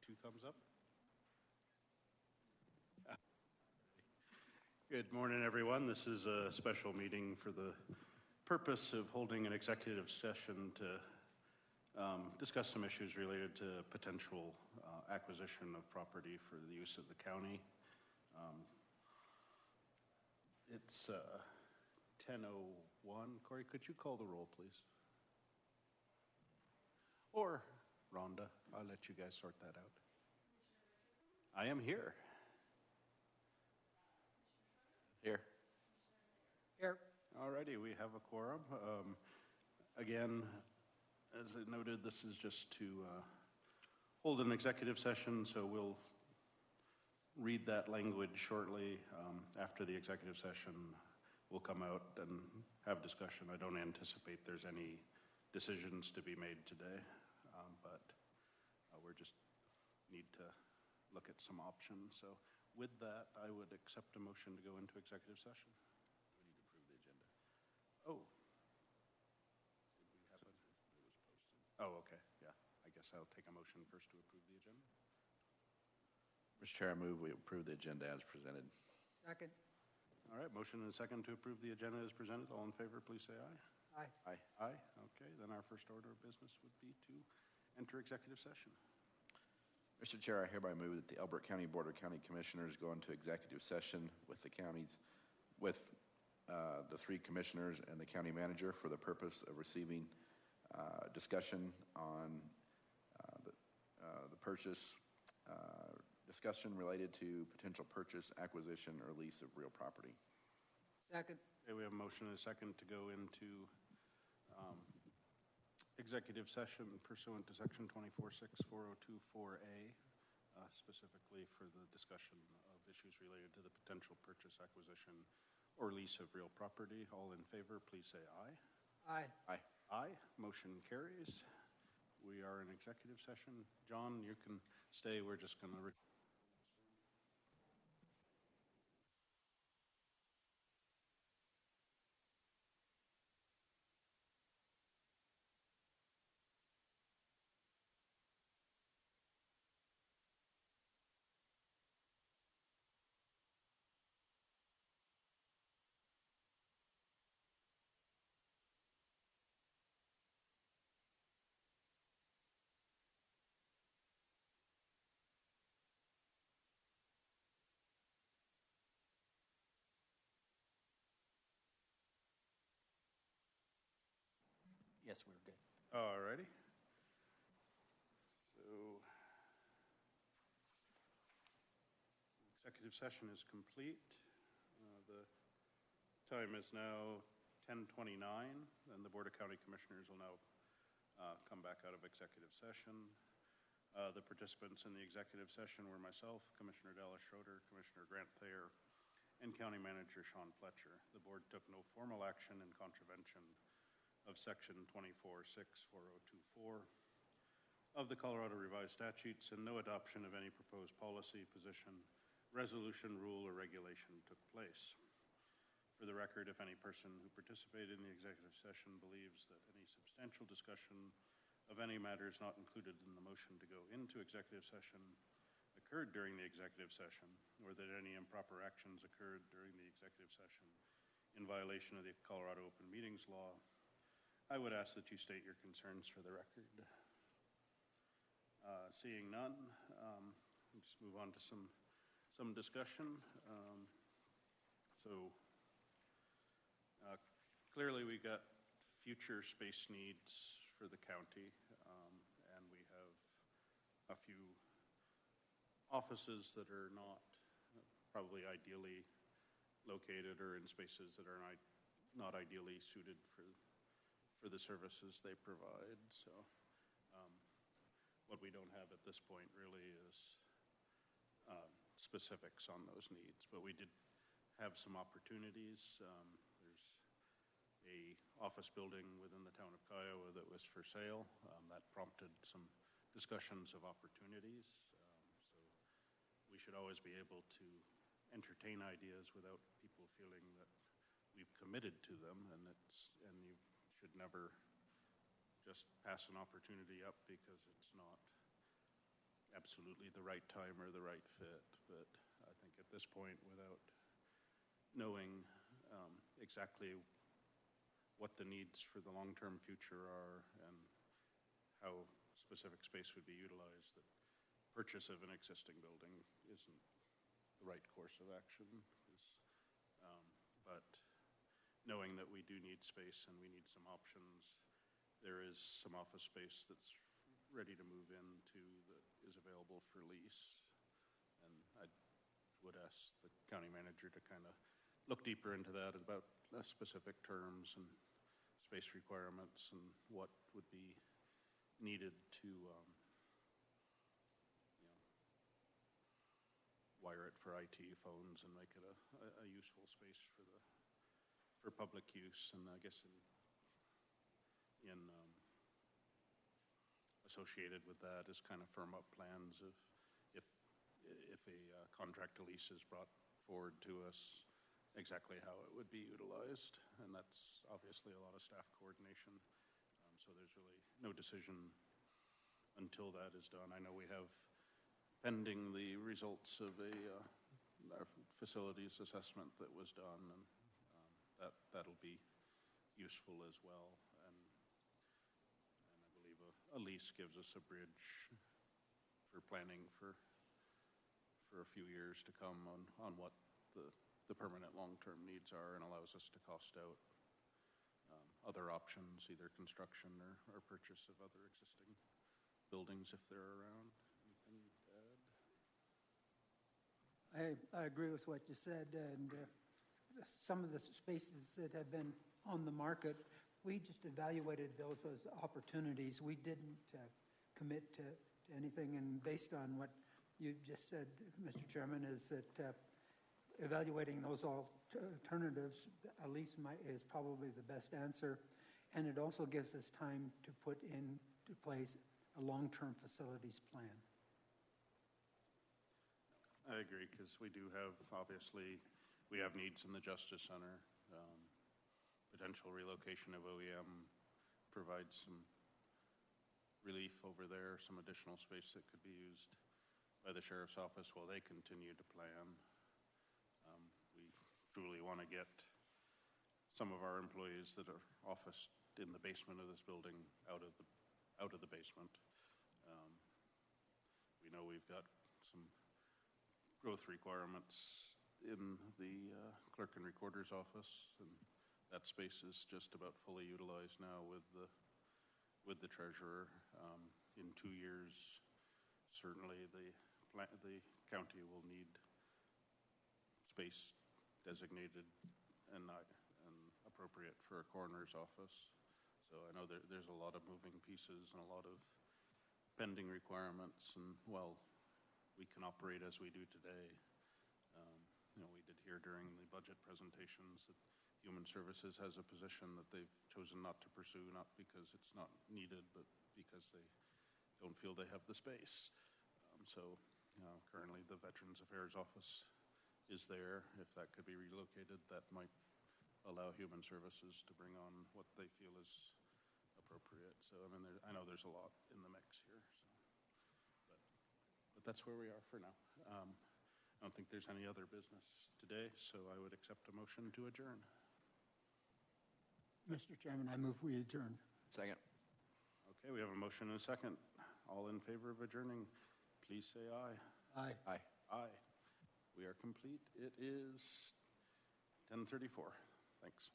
2 thumbs up. Good morning, everyone. This is a special meeting for the purpose of holding an executive session to discuss some issues related to potential acquisition of property for the use of the county. It's 10:01. Corey, could you call the roll, please? Or Rhonda, I'll let you guys sort that out. I am here. Here. Here. Alrighty, we have a quorum. Again, as I noted, this is just to hold an executive session, so we'll read that language shortly. After the executive session, we'll come out and have discussion. I don't anticipate there's any decisions to be made today, but we're just need to look at some options. So with that, I would accept a motion to go into executive session. We need to approve the agenda. Oh. Did we have it? It was posted. Oh, okay. Yeah. I guess I'll take a motion first to approve the agenda. Mr. Chair, I move we approve the agenda as presented. Second. All right. Motion and a second to approve the agenda as presented. All in favor, please say aye. Aye. Aye. Aye. Okay. Then our first order of business would be to enter executive session. Mr. Chair, I hereby move that the Elbert County Board of County Commissioners go into executive session with the counties, with the 3 commissioners and the county manager for the purpose of receiving discussion on the purchase, discussion related to potential purchase, acquisition, or lease of real property. Second. Okay, we have a motion and a second to go into executive session pursuant to section 246402-4A, specifically for the discussion of issues related to the potential purchase, acquisition, or lease of real property. All in favor, please say aye. Aye. Aye. Aye. Motion carries. We are in executive session. John, you can stay. We're just going to... Yes, we're good. All righty. So, executive session is complete. The time is now 10:29, and the Board of County Commissioners will now come back out of executive session. The participants in the executive session were myself, Commissioner Dallas Schroeder, Commissioner Grant Thayer, and County Manager Sean Fletcher. The board took no formal action in contravention of section 246402-4 of the Colorado Revised Statutes, and no adoption of any proposed policy, position, resolution, rule, or regulation took place. For the record, if any person who participated in the executive session believes that any substantial discussion of any matters not included in the motion to go into executive session occurred during the executive session, or that any improper actions occurred during the executive session in violation of the Colorado Open Meetings Law, I would ask that you state your concerns for the record. Seeing none, we'll just move on to some discussion. Clearly we got future space needs for the county, and we have a few offices that are not probably ideally located or in spaces that are not ideally suited for the services they provide. So what we don't have at this point really is specifics on those needs, but we did have some opportunities. There's a office building within the town of Kiowa that was for sale. That prompted some discussions of opportunities. So we should always be able to entertain ideas without people feeling that we've committed to them, and you should never just pass an opportunity up because it's not absolutely the right time or the right fit, but I think at this point, without knowing exactly what the needs for the long-term future are and how specific space would be utilized, that purchase of an existing building isn't the right course of action. But knowing that we do need space and we need some options, there is some office space that's ready to move into that is available for lease. And I would ask the county manager to kind of look deeper into that about specific terms and space requirements and what would be needed to wire it for IT phones and make it a useful space for public use. And I guess in associated with that is kind of firm up plans of if a contract to lease is brought forward to us, exactly how it would be utilized. And that's obviously a lot of staff coordination. So there's really no decision until that is done. I know we have pending the results of our facilities assessment that was done, and that'll be useful as well. And I believe a lease gives us a bridge for planning for a few years to come on what the permanent long-term needs are, and allows us to cost out other options, either construction or purchase of other existing buildings if they're around. Anything to add? I agree with what you said, and some of the spaces that have been on the market, we just evaluated those as opportunities. We didn't commit to anything, and based on what you just said, Mr. Chairman, is that evaluating those alternatives, at least is probably the best answer, and it also gives us time to put into place a long-term facilities plan. I agree, because we do have, obviously, we have needs in the Justice Center. Potential relocation of OEM provides some relief over there, some additional space that could be used by the Sheriff's Office while they continue to plan. We truly want to get some of our employees that are officed in the basement of this building out of the basement. We know we've got some growth requirements in the clerk and recorder's office, and that space is just about fully utilized now with the treasurer. In 2 years, certainly the county will need space designated and appropriate for a coroner's office. So I know there's a lot of moving pieces and a lot of pending requirements, and while we can operate as we do today, we did hear during the budget presentations that Human Services has a position that they've chosen not to pursue, not because it's not needed, but because they don't feel they have the space. So currently the Veterans Affairs Office is there. If that could be relocated, that might allow Human Services to bring on what they feel is appropriate. So I mean, I know there's a lot in the mix here. But that's where we are for now. I don't think there's any other business today, so I would accept a motion to adjourn. Mr. Chairman, I move we adjourn. Second. Okay, we have a motion and a second. All in favor of adjourning, please say aye. Aye. Aye. Aye. We are complete. It is 10:34. Thanks.